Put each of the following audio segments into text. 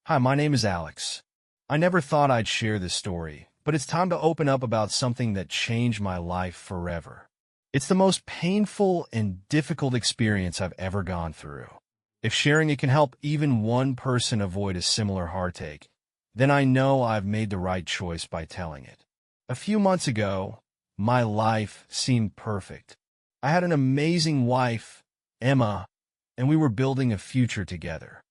Hi, my name is Alex. I never thought I'd share this story, but it's time to open up about something that changed my life forever. It's the most painful and difficult experience I've ever gone through. If sharing it can help even one person avoid a similar heartache, then I know I've made the right choice by telling it. A few months ago, my life seemed perfect. I had an amazing wife, Emma, and we were building a future together.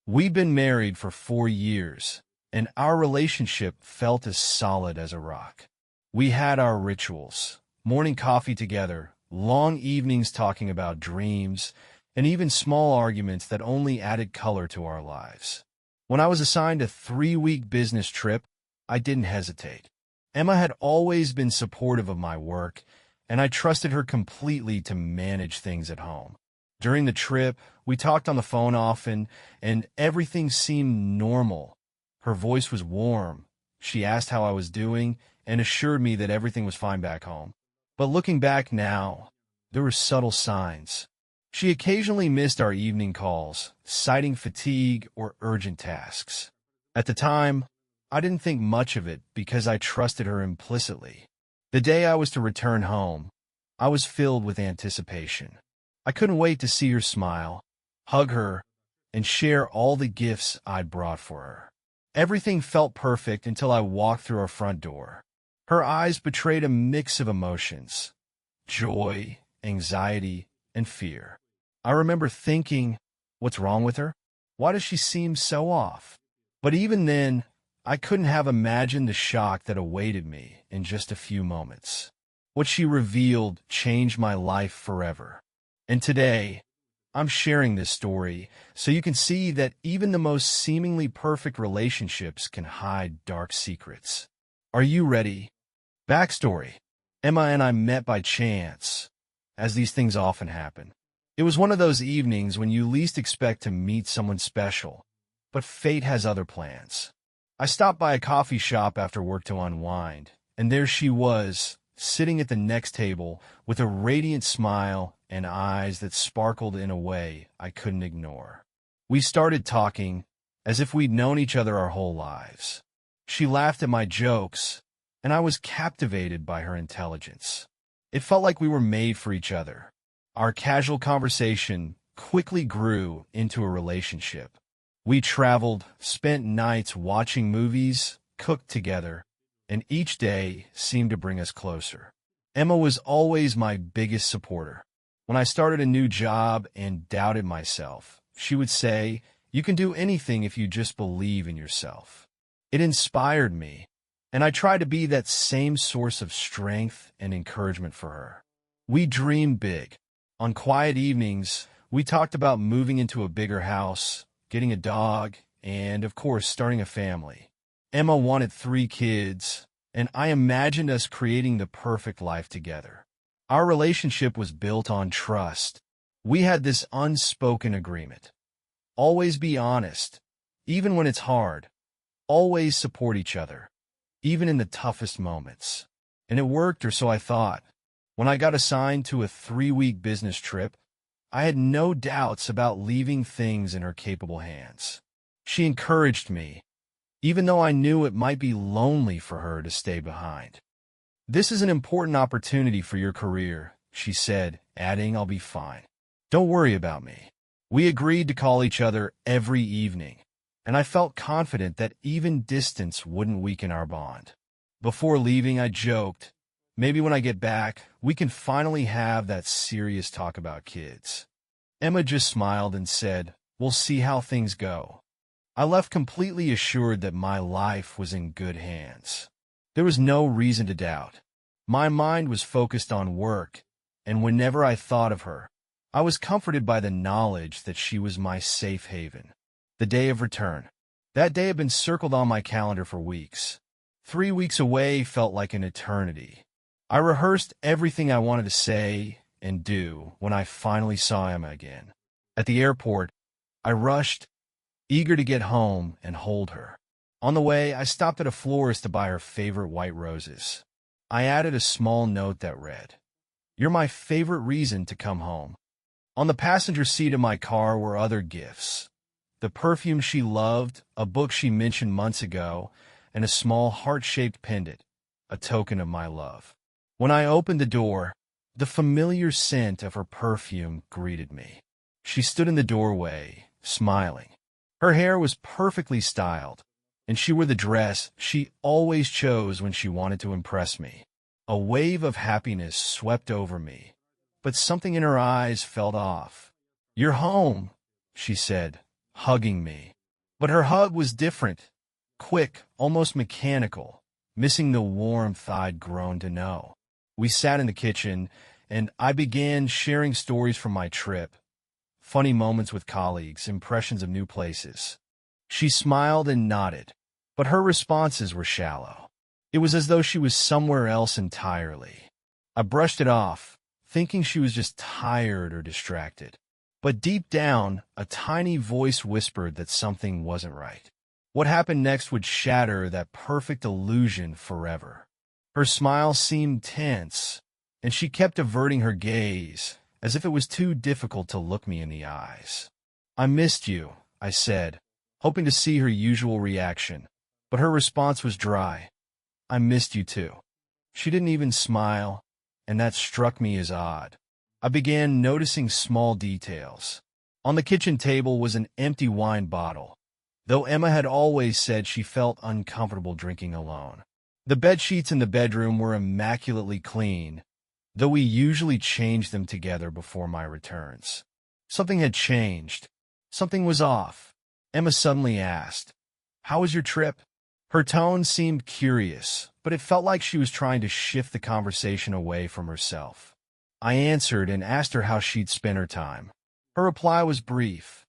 We'd been married for 4 years, and our relationship felt as solid as a rock. We had our rituals, morning coffee together, long evenings talking about dreams, and even small arguments that only added color to our lives. When I was assigned a 3-week business trip, I didn't hesitate. Emma had always been supportive of my work, and I trusted her completely to manage things at home. During the trip, we talked on the phone often, and everything seemed normal. Her voice was warm. She asked how I was doing and assured me that everything was fine back home. But looking back now, there were subtle signs. She occasionally missed our evening calls, citing fatigue or urgent tasks. At the time, I didn't think much of it because I trusted her implicitly. The day I was to return home, I was filled with anticipation. I couldn't wait to see her smile, hug her, and share all the gifts I'd brought for her. Everything felt perfect until I walked through our front door. Her eyes betrayed a mix of emotions: joy, anxiety, and fear. I remember thinking, what's wrong with her? Why does she seem so off? But even then, I couldn't have imagined the shock that awaited me in just a few moments. What she revealed changed my life forever. And today, I'm sharing this story so you can see that even the most seemingly perfect relationships can hide dark secrets. Are you ready? Backstory: Emma and I met by chance, as these things often happen. It was one of those evenings when you least expect to meet someone special, but fate has other plans. I stopped by a coffee shop after work to unwind, and there she was, sitting at the next table with a radiant smile and eyes that sparkled in a way I couldn't ignore. We started talking as if we'd known each other our whole lives. She laughed at my jokes, and I was captivated by her intelligence. It felt like we were made for each other. Our casual conversation quickly grew into a relationship. We traveled, spent nights watching movies, cooked together, and each day seemed to bring us closer. Emma was always my biggest supporter. When I started a new job and doubted myself, she would say, "You can do anything if you just believe in yourself." It inspired me, and I tried to be that same source of strength and encouragement for her. We dreamed big. On quiet evenings, we talked about moving into a bigger house, getting a dog, and, of course, starting a family. Emma wanted 3 kids, and I imagined us creating the perfect life together. Our relationship was built on trust. We had this unspoken agreement: always be honest, even when it's hard. Always support each other, even in the toughest moments. And it worked, or so I thought. When I got assigned to a 3-week business trip, I had no doubts about leaving things in her capable hands. She encouraged me, even though I knew it might be lonely for her to stay behind. "This is an important opportunity for your career," she said, adding, "I'll be fine. Don't worry about me." We agreed to call each other every evening, and I felt confident that even distance wouldn't weaken our bond. Before leaving, I joked, maybe when I get back, we can finally have that serious talk about kids. Emma just smiled and said, "We'll see how things go." I left completely assured that my life was in good hands. There was no reason to doubt. My mind was focused on work, and whenever I thought of her, I was comforted by the knowledge that she was my safe haven. The day of return. That day had been circled on my calendar for weeks. 3 weeks away felt like an eternity. I rehearsed everything I wanted to say and do when I finally saw Emma again. At the airport, I rushed, eager to get home and hold her. On the way, I stopped at a florist to buy her favorite white roses. I added a small note that read, "You're my favorite reason to come home." On the passenger seat of my car were other gifts: the perfume she loved, a book she mentioned months ago, and a small heart-shaped pendant, a token of my love. When I opened the door, the familiar scent of her perfume greeted me. She stood in the doorway, smiling. Her hair was perfectly styled, and she wore the dress she always chose when she wanted to impress me. A wave of happiness swept over me, but something in her eyes felt off. "You're home," she said, hugging me. But her hug was different, quick, almost mechanical, missing the warmth I'd grown to know. We sat in the kitchen, and I began sharing stories from my trip, funny moments with colleagues, impressions of new places. She smiled and nodded, but her responses were shallow. It was as though she was somewhere else entirely. I brushed it off, thinking she was just tired or distracted. But deep down, a tiny voice whispered that something wasn't right. What happened next would shatter that perfect illusion forever. Her smile seemed tense, and she kept averting her gaze, as if it was too difficult to look me in the eyes. "I missed you," I said, hoping to see her usual reaction, but her response was dry. "I missed you too." She didn't even smile, and that struck me as odd. I began noticing small details. On the kitchen table was an empty wine bottle, though Emma had always said she felt uncomfortable drinking alone. The bedsheets in the bedroom were immaculately clean, though we usually changed them together before my returns. Something had changed. Something was off. Emma suddenly asked, "How was your trip?" Her tone seemed curious, but it felt like she was trying to shift the conversation away from herself. I answered and asked her how she'd spent her time. Her reply was brief.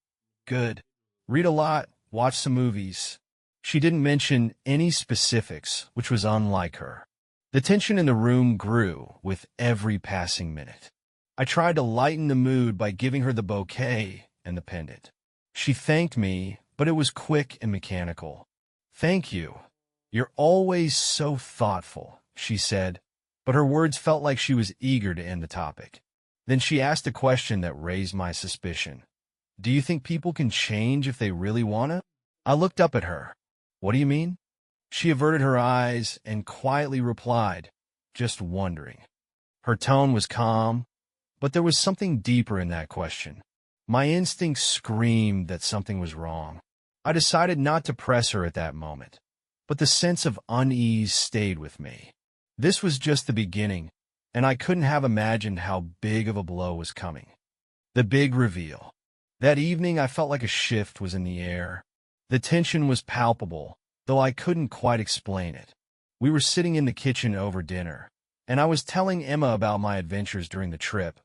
"Good. Read a lot, watch some movies." She didn't mention any specifics, which was unlike her. The tension in the room grew with every passing minute. I tried to lighten the mood by giving her the bouquet and the pendant. She thanked me, but it was quick and mechanical. "Thank you. You're always so thoughtful," she said, but her words felt like she was eager to end the topic. Then she asked a question that raised my suspicion. "Do you think people can change if they really want to?" I looked up at her. "What do you mean?" She averted her eyes and quietly replied, "Just wondering." Her tone was calm, but there was something deeper in that question. My instincts screamed that something was wrong. I decided not to press her at that moment, but the sense of unease stayed with me. This was just the beginning, and I couldn't have imagined how big of a blow was coming. The big reveal. That evening, I felt like a shift was in the air. The tension was palpable, though I couldn't quite explain it. We were sitting in the kitchen over dinner, and I was telling Emma about my adventures during the trip,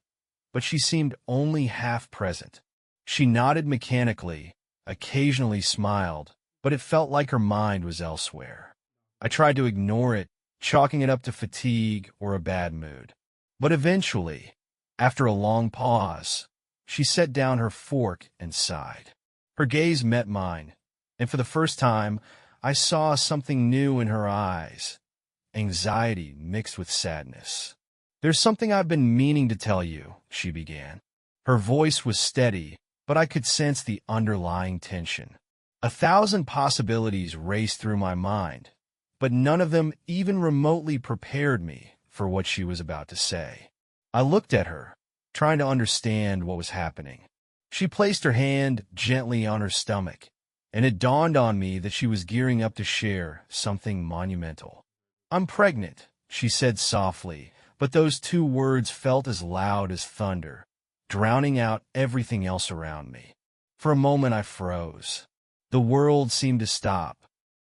but she seemed only half present. She nodded mechanically, occasionally smiled, but it felt like her mind was elsewhere. I tried to ignore it, chalking it up to fatigue or a bad mood. But eventually, after a long pause, she set down her fork and sighed. Her gaze met mine, and for the first time, I saw something new in her eyes, anxiety mixed with sadness. "There's something I've been meaning to tell you," she began. Her voice was steady, but I could sense the underlying tension. 1,000 possibilities raced through my mind, but none of them even remotely prepared me for what she was about to say. I looked at her, trying to understand what was happening. She placed her hand gently on her stomach, and it dawned on me that she was gearing up to share something monumental. "I'm pregnant," she said softly, but those two words felt as loud as thunder, drowning out everything else around me. For a moment I froze. The world seemed to stop.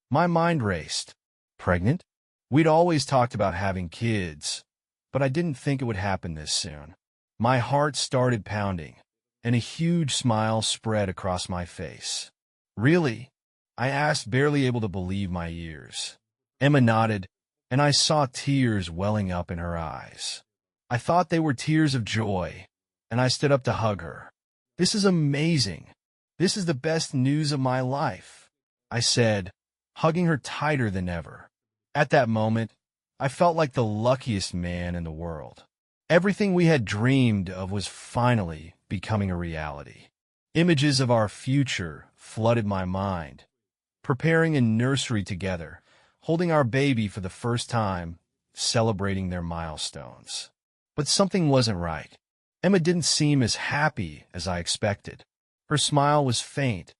My mind raced. Pregnant? We'd always talked about having kids, but I didn't think it would happen this soon. My heart started pounding, and a huge smile spread across my face. "Really?" I asked, barely able to believe my ears. Emma nodded, and I saw tears welling up in her eyes. I thought they were tears of joy, and I stood up to hug her. "This is amazing. This is the best news of my life," I said, hugging her tighter than ever. At that moment, I felt like the luckiest man in the world. Everything we had dreamed of was finally becoming a reality. Images of our future flooded my mind. Preparing in nursery together, holding our baby for the first time, celebrating their milestones. But something wasn't right. Emma didn't seem as happy as I expected. Her smile was faint,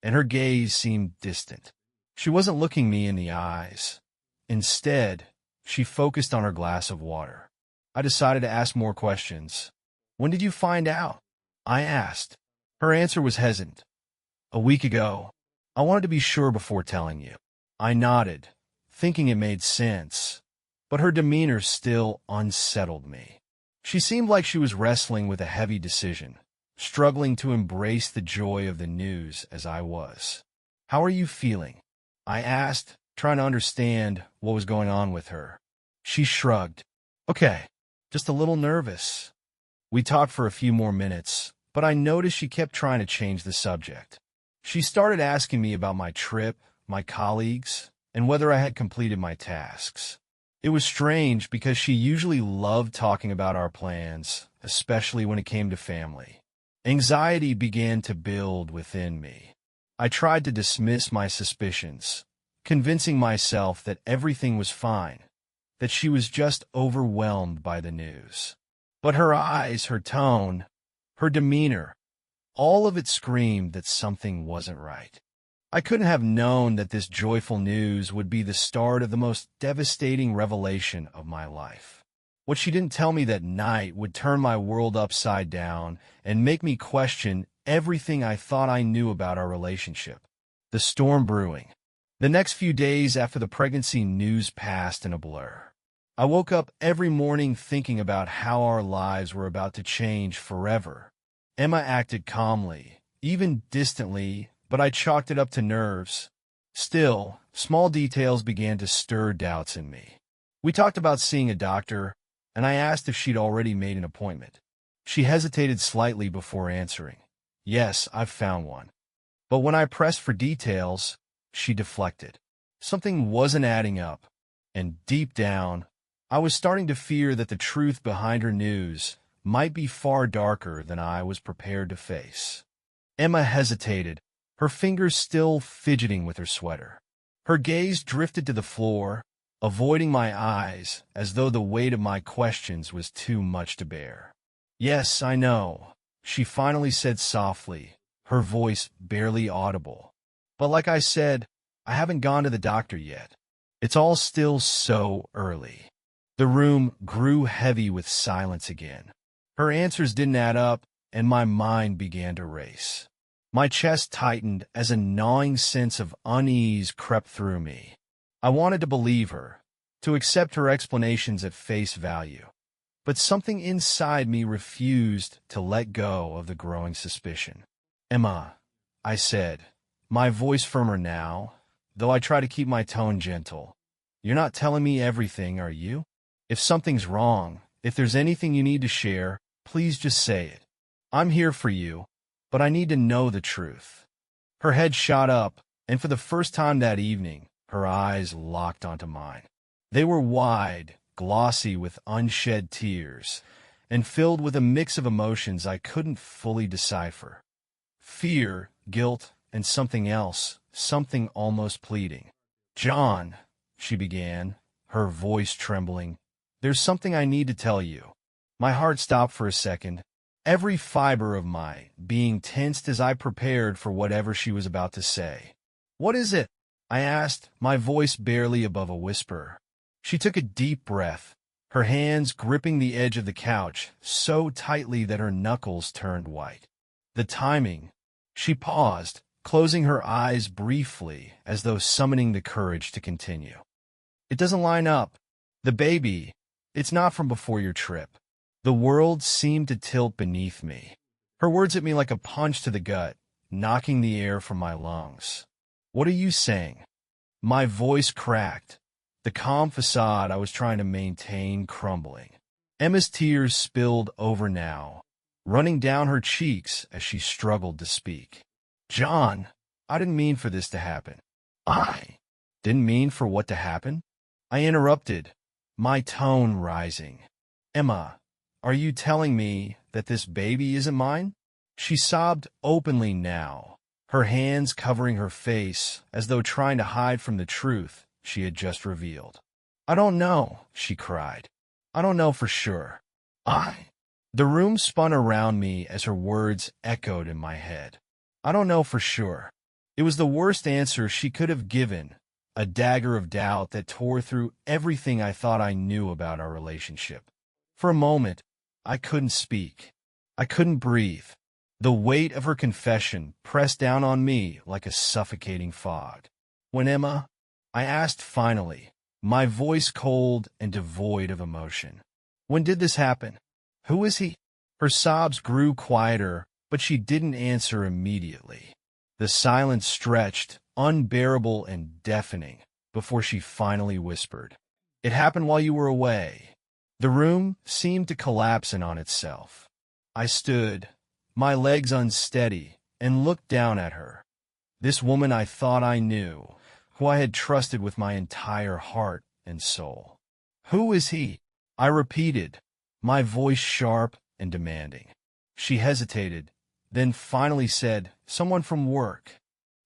and her gaze seemed distant. She wasn't looking me in the eyes. Instead, she focused on her glass of water. I decided to ask more questions. "When did you find out?" I asked. Her answer was hesitant. "A week ago. I wanted to be sure before telling you." I nodded, thinking it made sense, but her demeanor still unsettled me. She seemed like she was wrestling with a heavy decision, struggling to embrace the joy of the news as I was. "How are you feeling?" I asked, trying to understand what was going on with her. She shrugged. "Okay, just a little nervous." We talked for a few more minutes, but I noticed she kept trying to change the subject. She started asking me about my trip, my colleagues, and whether I had completed my tasks. It was strange because she usually loved talking about our plans, especially when it came to family. Anxiety began to build within me. I tried to dismiss my suspicions, convincing myself that everything was fine, that she was just overwhelmed by the news. But her eyes, her tone, her demeanor, all of it screamed that something wasn't right. I couldn't have known that this joyful news would be the start of the most devastating revelation of my life. What she didn't tell me that night would turn my world upside down and make me question everything I thought I knew about our relationship. The storm brewing. The next few days after the pregnancy news passed in a blur. I woke up every morning thinking about how our lives were about to change forever. Emma acted calmly, even distantly, but I chalked it up to nerves. Still, small details began to stir doubts in me. We talked about seeing a doctor, and I asked if she'd already made an appointment. She hesitated slightly before answering. "Yes, I've found one." But when I pressed for details, she deflected. Something wasn't adding up, and deep down, I was starting to fear that the truth behind her news might be far darker than I was prepared to face. Emma hesitated, her fingers still fidgeting with her sweater. Her gaze drifted to the floor, avoiding my eyes as though the weight of my questions was too much to bear. "Yes, I know," she finally said softly, her voice barely audible. "But like I said, I haven't gone to the doctor yet. It's all still so early." The room grew heavy with silence again. Her answers didn't add up, and my mind began to race. My chest tightened as a gnawing sense of unease crept through me. I wanted to believe her, to accept her explanations at face value. But something inside me refused to let go of the growing suspicion. "Emma," I said, my voice firmer now, though I try to keep my tone gentle. "You're not telling me everything, are you? If something's wrong, if there's anything you need to share, please just say it. I'm here for you, but I need to know the truth." Her head shot up, and for the first time that evening, her eyes locked onto mine. They were wide, glossy with unshed tears, and filled with a mix of emotions I couldn't fully decipher. Fear, guilt, and something else, something almost pleading. "John," she began, her voice trembling, "there's something I need to tell you." My heart stopped for a second, every fiber of my being tensed as I prepared for whatever she was about to say. "What is it?" I asked, my voice barely above a whisper. She took a deep breath, her hands gripping the edge of the couch so tightly that her knuckles turned white. The timing. She paused, closing her eyes briefly as though summoning the courage to continue. "It doesn't line up. The baby, it's not from before your trip." The world seemed to tilt beneath me. Her words hit me like a punch to the gut, knocking the air from my lungs. "What are you saying?" My voice cracked, the calm facade I was trying to maintain crumbling. Emma's tears spilled over now, running down her cheeks as she struggled to speak. "John, I didn't mean for this to happen." "I didn't mean for what to happen?" I interrupted, my tone rising. "Emma, are you telling me that this baby isn't mine?" She sobbed openly now, her hands covering her face as though trying to hide from the truth she had just revealed. "I don't know," she cried. "I don't know for sure." The room spun around me as her words echoed in my head. "I don't know for sure." It was the worst answer she could have given, a dagger of doubt that tore through everything I thought I knew about our relationship. For a moment, I couldn't speak. I couldn't breathe. The weight of her confession pressed down on me like a suffocating fog. "When Emma?" I asked finally, my voice cold and devoid of emotion. "When did this happen? Who is he?" Her sobs grew quieter, but she didn't answer immediately. The silence stretched, unbearable and deafening, before she finally whispered, "It happened while you were away." The room seemed to collapse in on itself. I stood, my legs unsteady, and looked down at her. This woman I thought I knew, who I had trusted with my entire heart and soul. "Who is he?" I repeated, my voice sharp and demanding. She hesitated, then finally said, "Someone from work."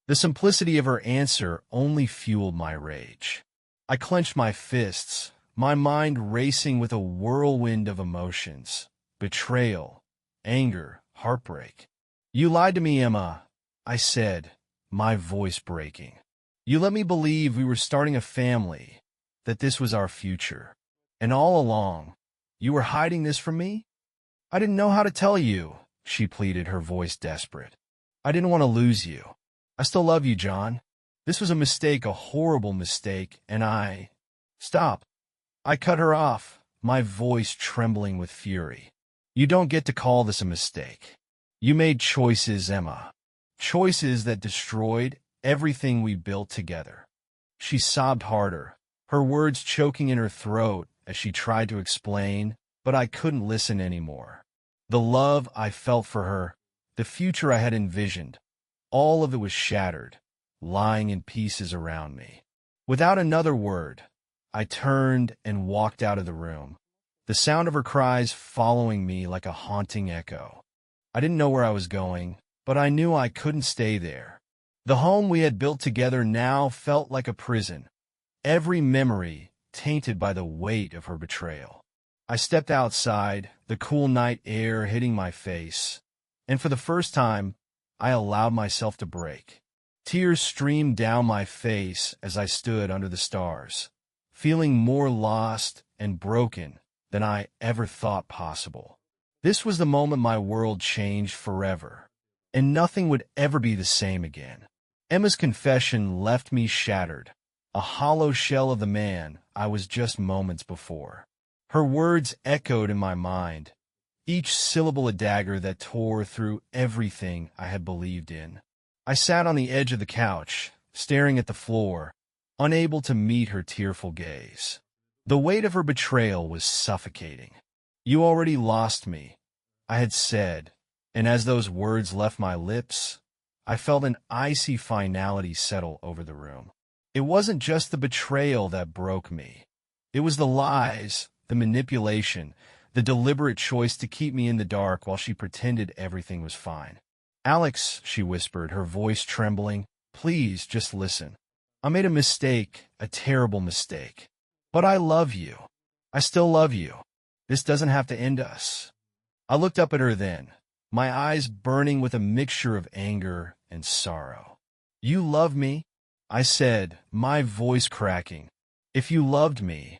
The simplicity of her answer only fueled my rage. I clenched my fists, my mind racing with a whirlwind of emotions: betrayal, anger, heartbreak. "You lied to me, Emma," I said, my voice breaking. "You let me believe we were starting a family, that this was our future. And all along, you were hiding this from me?" "I didn't know how to tell you," she pleaded, her voice desperate. "I didn't want to lose you. I still love you, John. This was a mistake, a horrible mistake, and I—" "Stop." I cut her off, my voice trembling with fury. "You don't get to call this a mistake. You made choices, Emma. Choices that destroyed everything we built together." She sobbed harder, her words choking in her throat as she tried to explain, but I couldn't listen anymore. The love I felt for her, the future I had envisioned, all of it was shattered, lying in pieces around me. Without another word, I turned and walked out of the room, the sound of her cries following me like a haunting echo. I didn't know where I was going, but I knew I couldn't stay there. The home we had built together now felt like a prison, every memory tainted by the weight of her betrayal. I stepped outside, the cool night air hitting my face, and for the first time, I allowed myself to break. Tears streamed down my face as I stood under the stars, feeling more lost and broken than I ever thought possible. This was the moment my world changed forever, and nothing would ever be the same again. Emma's confession left me shattered, a hollow shell of the man I was just moments before. Her words echoed in my mind, each syllable a dagger that tore through everything I had believed in. I sat on the edge of the couch, staring at the floor, unable to meet her tearful gaze. The weight of her betrayal was suffocating. "You already lost me," I had said, and as those words left my lips, I felt an icy finality settle over the room. It wasn't just the betrayal that broke me. It was the lies, the manipulation, the deliberate choice to keep me in the dark while she pretended everything was fine. "Alex," she whispered, her voice trembling, "please just listen. I made a mistake, a terrible mistake. But I love you. I still love you. This doesn't have to end us." I looked up at her then, my eyes burning with a mixture of anger and sorrow. "You love me?" I said, my voice cracking. "If you loved me,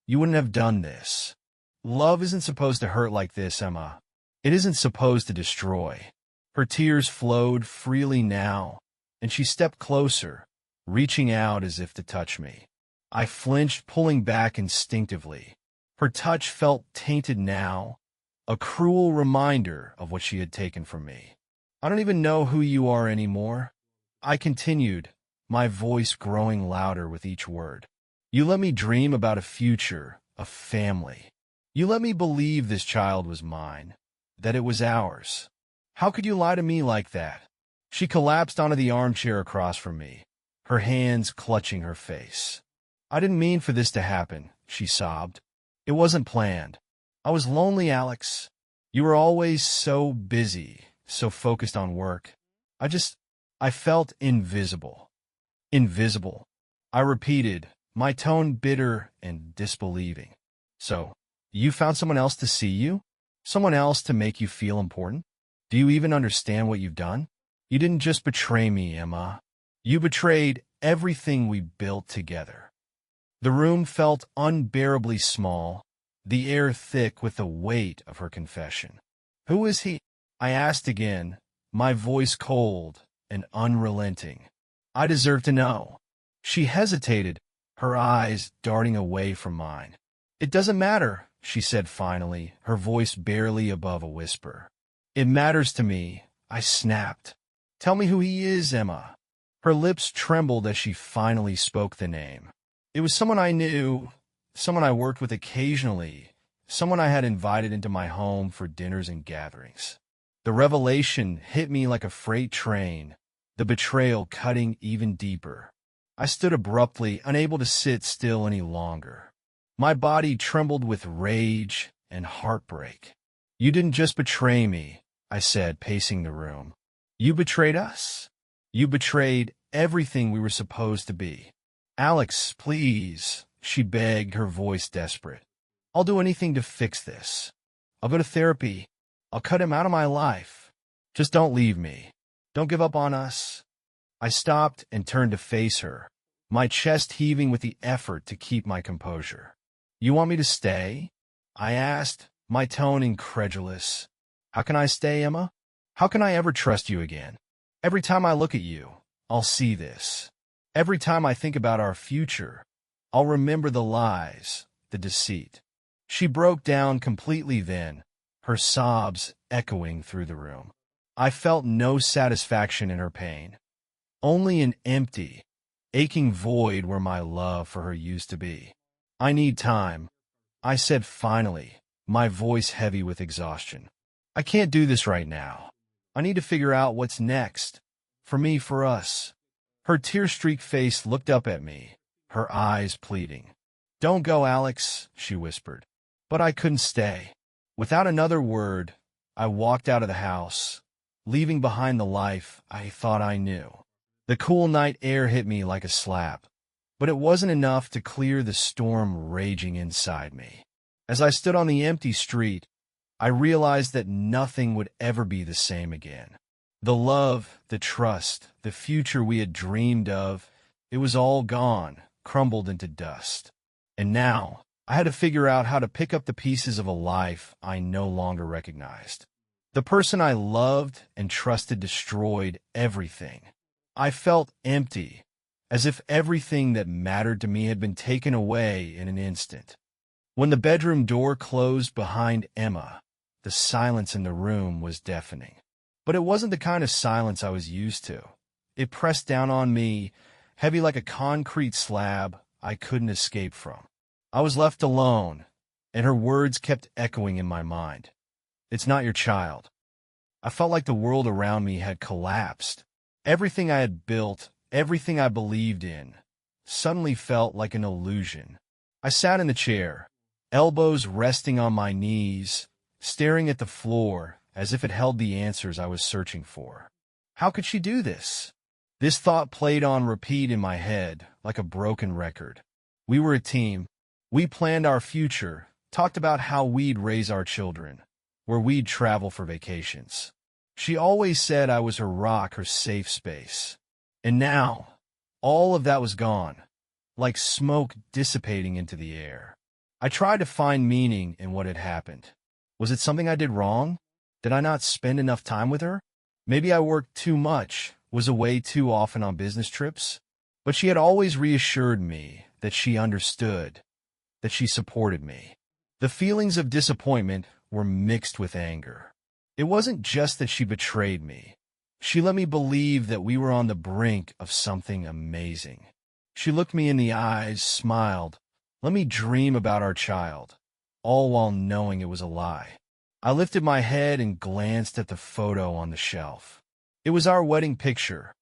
you wouldn't have done this. Love isn't supposed to hurt like this, Emma. It isn't supposed to destroy." Her tears flowed freely now, and she stepped closer, reaching out as if to touch me. I flinched, pulling back instinctively. Her touch felt tainted now, a cruel reminder of what she had taken from me. "I don't even know who you are anymore," I continued, my voice growing louder with each word. "You let me dream about a future, a family. You let me believe this child was mine, that it was ours. How could you lie to me like that?" She collapsed onto the armchair across from me, her hands clutching her face. "I didn't mean for this to happen," she sobbed. "It wasn't planned. I was lonely, Alex. You were always so busy, so focused on work. I just I felt invisible. Invisible. I repeated, my tone bitter and disbelieving. So, you found someone else to see you? Someone else to make you feel important? Do you even understand what you've done? You didn't just betray me, Emma. You betrayed everything we built together. The room felt unbearably small, the air thick with the weight of her confession. Who is he? I asked again, my voice cold and unrelenting. I deserve to know. She hesitated, her eyes darting away from mine. It doesn't matter, she said finally, her voice barely above a whisper. It matters to me, I snapped. Tell me who he is, Emma. Her lips trembled as she finally spoke the name. It was someone I knew, someone I worked with occasionally, someone I had invited into my home for dinners and gatherings. The revelation hit me like a freight train, the betrayal cutting even deeper. I stood abruptly, unable to sit still any longer. My body trembled with rage and heartbreak. You didn't just betray me, I said, pacing the room. You betrayed us. You betrayed everything we were supposed to be. Alex, please, she begged, her voice desperate. I'll do anything to fix this. I'll go to therapy. I'll cut him out of my life. Just don't leave me. Don't give up on us. I stopped and turned to face her, my chest heaving with the effort to keep my composure. You want me to stay? I asked, my tone incredulous. How can I stay, Emma? How can I ever trust you again? Every time I look at you, I'll see this. Every time I think about our future, I'll remember the lies, the deceit. She broke down completely then, her sobs echoing through the room. I felt no satisfaction in her pain, only an empty, aching void where my love for her used to be. I need time, I said finally, my voice heavy with exhaustion. I can't do this right now. I need to figure out what's next. For me, for us. Her tear-streaked face looked up at me, her eyes pleading. Don't go, Alex, she whispered. But I couldn't stay. Without another word, I walked out of the house, leaving behind the life I thought I knew. The cool night air hit me like a slap, but it wasn't enough to clear the storm raging inside me. As I stood on the empty street, I realized that nothing would ever be the same again. The love, the trust, the future we had dreamed of, it was all gone, crumbled into dust. And now, I had to figure out how to pick up the pieces of a life I no longer recognized. The person I loved and trusted destroyed everything. I felt empty, as if everything that mattered to me had been taken away in an instant. When the bedroom door closed behind Emma, the silence in the room was deafening. But it wasn't the kind of silence I was used to. It pressed down on me, heavy like a concrete slab I couldn't escape from. I was left alone, and her words kept echoing in my mind. It's not your child. I felt like the world around me had collapsed. Everything I had built, everything I believed in, suddenly felt like an illusion. I sat in the chair, elbows resting on my knees, staring at the floor as if it held the answers I was searching for. How could she do this? This thought played on repeat in my head like a broken record. We were a team. We planned our future, talked about how we'd raise our children, where we'd travel for vacations. She always said I was her rock, her safe space. And now, all of that was gone, like smoke dissipating into the air. I tried to find meaning in what had happened. Was it something I did wrong? Did I not spend enough time with her? Maybe I worked too much, was away too often on business trips? But she had always reassured me that she understood, that she supported me. The feelings of disappointment were mixed with anger. It wasn't just that she betrayed me. She let me believe that we were on the brink of something amazing. She looked me in the eyes, smiled, let me dream about our child, all while knowing it was a lie. I lifted my head and glanced at the photo on the shelf. It was our wedding picture,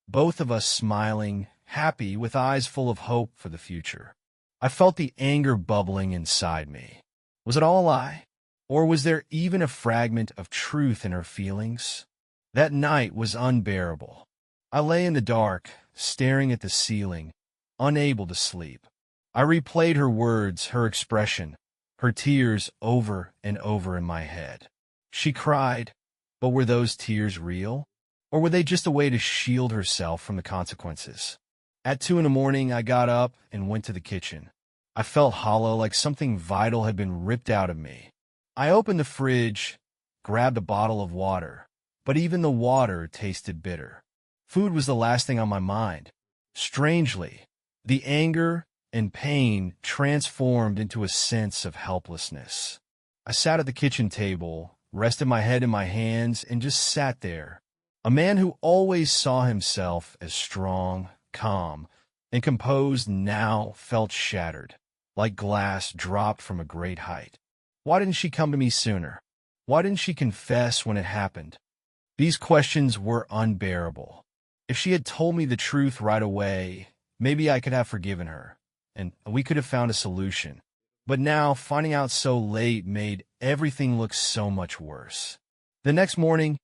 both of us smiling, happy, with eyes full of hope for the future. I felt the anger bubbling inside me. Was it all a lie? Or was there even a fragment of truth in her feelings? That night was unbearable. I lay in the dark, staring at the ceiling, unable to sleep. I replayed her words, her expression, her tears over and over in my head. She cried, but were those tears real? Or were they just a way to shield herself from the consequences? At 2 in the morning, I got up and went to the kitchen. I felt hollow, like something vital had been ripped out of me. I opened the fridge, grabbed a bottle of water, but even the water tasted bitter. Food was the last thing on my mind. Strangely, the anger and pain transformed into a sense of helplessness. I sat at the kitchen table, rested my head in my hands, and just sat there. A man who always saw himself as strong, calm, and composed now felt shattered, like glass dropped from a great height. Why didn't she come to me sooner? Why didn't she confess when it happened? These questions were unbearable. If she had told me the truth right away, maybe I could have forgiven her, and we could have found a solution. But now, finding out so late made everything look so much worse. The next morning,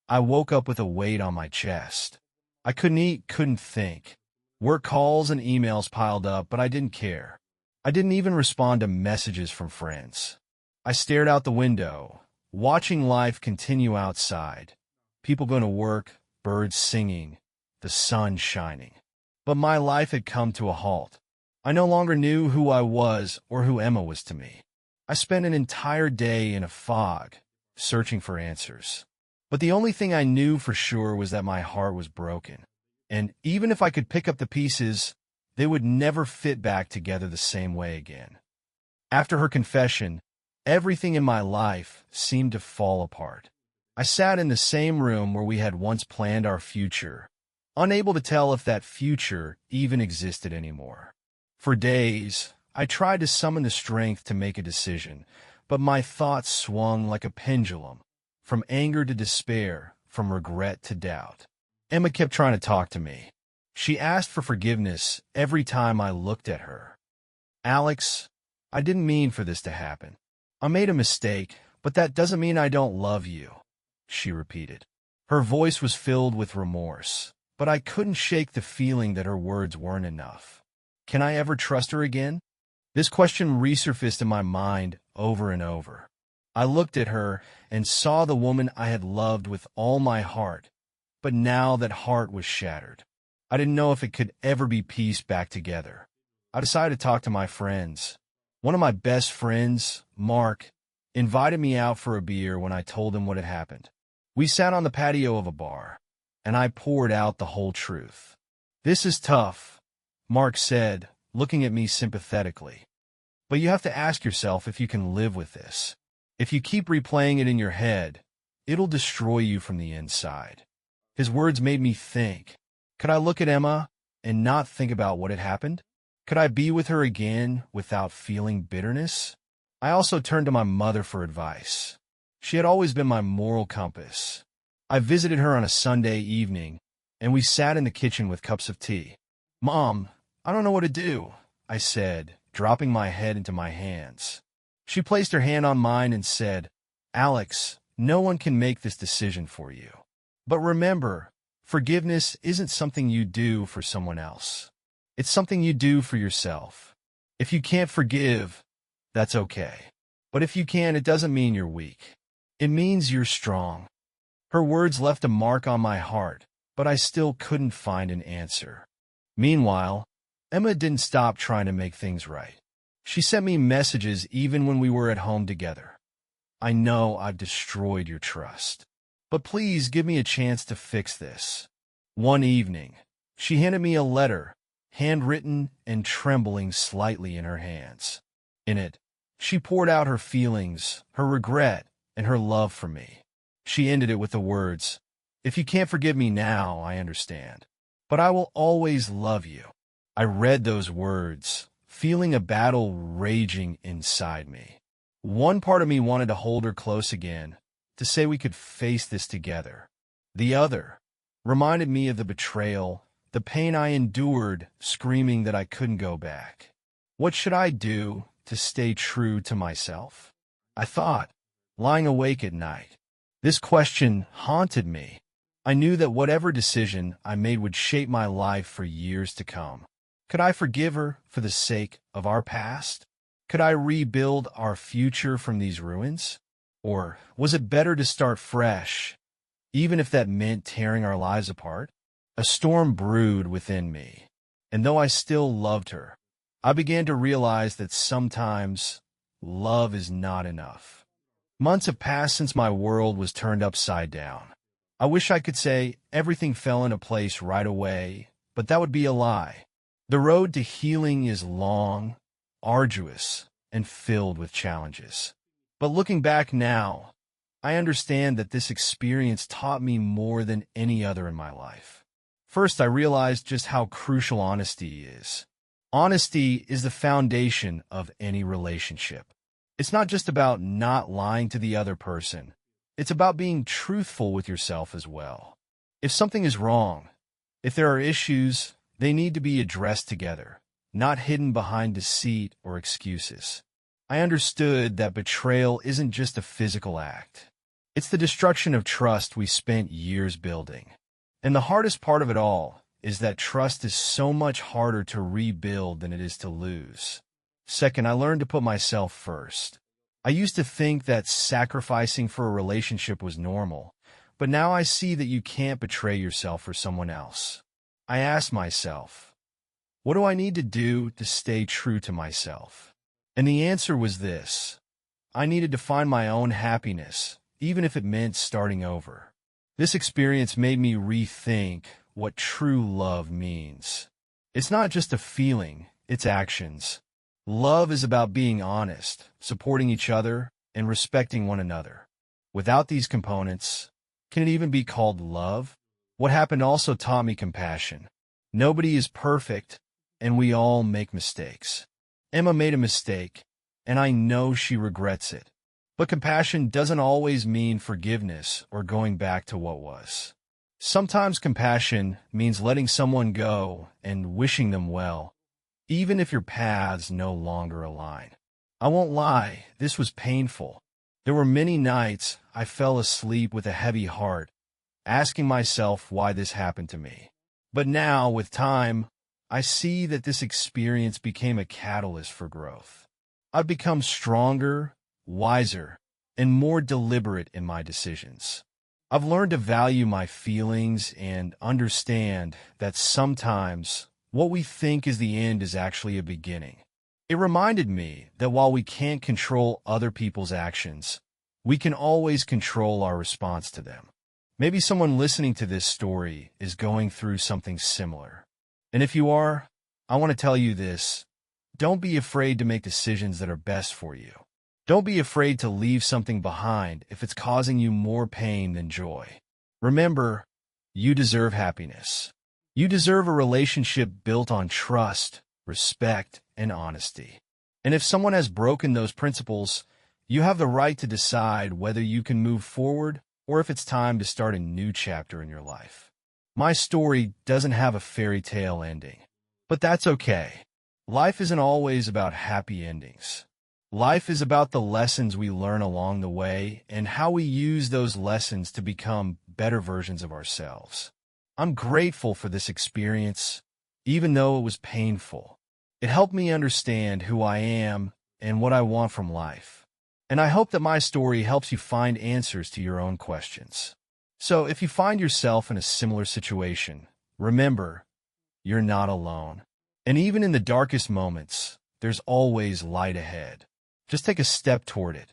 I woke up with a weight on my chest. I couldn't eat, couldn't think. Work calls and emails piled up, but I didn't care. I didn't even respond to messages from friends. I stared out the window, watching life continue outside. People going to work, birds singing, the sun shining. But my life had come to a halt. I no longer knew who I was or who Emma was to me. I spent an entire day in a fog, searching for answers. But the only thing I knew for sure was that my heart was broken. And even if I could pick up the pieces, they would never fit back together the same way again. After her confession, everything in my life seemed to fall apart. I sat in the same room where we had once planned our future, unable to tell if that future even existed anymore. For days, I tried to summon the strength to make a decision, but my thoughts swung like a pendulum, from anger to despair, from regret to doubt. Emma kept trying to talk to me. She asked for forgiveness every time I looked at her. Alex, I didn't mean for this to happen. I made a mistake, but that doesn't mean I don't love you, she repeated. Her voice was filled with remorse, but I couldn't shake the feeling that her words weren't enough. Can I ever trust her again? This question resurfaced in my mind over and over. I looked at her and saw the woman I had loved with all my heart, but now that heart was shattered. I didn't know if it could ever be pieced back together. I decided to talk to my friends. One of my best friends, Mark, invited me out for a beer when I told him what had happened. We sat on the patio of a bar, and I poured out the whole truth. "This is tough," Mark said, looking at me sympathetically. "But you have to ask yourself if you can live with this. If you keep replaying it in your head, it'll destroy you from the inside." His words made me think. Could I look at Emma and not think about what had happened? Could I be with her again without feeling bitterness? I also turned to my mother for advice. She had always been my moral compass. I visited her on a Sunday evening, and we sat in the kitchen with cups of tea. "Mom, I don't know what to do," I said, dropping my head into my hands. She placed her hand on mine and said, "Alex, no one can make this decision for you. But remember, forgiveness isn't something you do for someone else. It's something you do for yourself. If you can't forgive, that's okay. But if you can, it doesn't mean you're weak. It means you're strong." Her words left a mark on my heart, but I still couldn't find an answer. Meanwhile, Emma didn't stop trying to make things right. She sent me messages even when we were at home together. "I know I've destroyed your trust, but please give me a chance to fix this." One evening, she handed me a letter, handwritten and trembling slightly in her hands. In it, she poured out her feelings, her regret, and her love for me. She ended it with the words, "If you can't forgive me now, I understand, but I will always love you." I read those words, feeling a battle raging inside me. One part of me wanted to hold her close again, to say we could face this together. The other reminded me of the betrayal, the pain I endured, screaming that I couldn't go back. What should I do to stay true to myself? I thought, lying awake at night. This question haunted me. I knew that whatever decision I made would shape my life for years to come. Could I forgive her for the sake of our past? Could I rebuild our future from these ruins? Or was it better to start fresh, even if that meant tearing our lives apart? A storm brewed within me, and though I still loved her, I began to realize that sometimes love is not enough. Months have passed since my world was turned upside down. I wish I could say everything fell into place right away, but that would be a lie. The road to healing is long, arduous, and filled with challenges. But looking back now, I understand that this experience taught me more than any other in my life. First, I realized just how crucial honesty is. Honesty is the foundation of any relationship. It's not just about not lying to the other person. It's about being truthful with yourself as well. If something is wrong, if there are issues, they need to be addressed together, not hidden behind deceit or excuses. I understood that betrayal isn't just a physical act. It's the destruction of trust we spent years building. And the hardest part of it all is that trust is so much harder to rebuild than it is to lose. Second, I learned to put myself first. I used to think that sacrificing for a relationship was normal, but now I see that you can't betray yourself for someone else. I asked myself, what do I need to do to stay true to myself? And the answer was this: I needed to find my own happiness, even if it meant starting over. This experience made me rethink what true love means. It's not just a feeling, it's actions. Love is about being honest, supporting each other, and respecting one another. Without these components, can it even be called love? What happened also taught me compassion. Nobody is perfect, and we all make mistakes. Emma made a mistake, and I know she regrets it. But compassion doesn't always mean forgiveness or going back to what was. Sometimes compassion means letting someone go and wishing them well, even if your paths no longer align. I won't lie, this was painful. There were many nights I fell asleep with a heavy heart, asking myself why this happened to me. But now, with time, I see that this experience became a catalyst for growth. I've become stronger, wiser, and more deliberate in my decisions. I've learned to value my feelings and understand that sometimes what we think is the end is actually a beginning. It reminded me that while we can't control other people's actions, we can always control our response to them. Maybe someone listening to this story is going through something similar. And if you are, I want to tell you this: don't be afraid to make decisions that are best for you. Don't be afraid to leave something behind if it's causing you more pain than joy. Remember, you deserve happiness. You deserve a relationship built on trust, respect, and honesty. And if someone has broken those principles, you have the right to decide whether you can move forward or if it's time to start a new chapter in your life. My story doesn't have a fairy tale ending, but that's okay. Life isn't always about happy endings. Life is about the lessons we learn along the way and how we use those lessons to become better versions of ourselves. I'm grateful for this experience, even though it was painful. It helped me understand who I am and what I want from life. And I hope that my story helps you find answers to your own questions. So if you find yourself in a similar situation, remember, you're not alone. And even in the darkest moments, there's always light ahead. Just take a step toward it.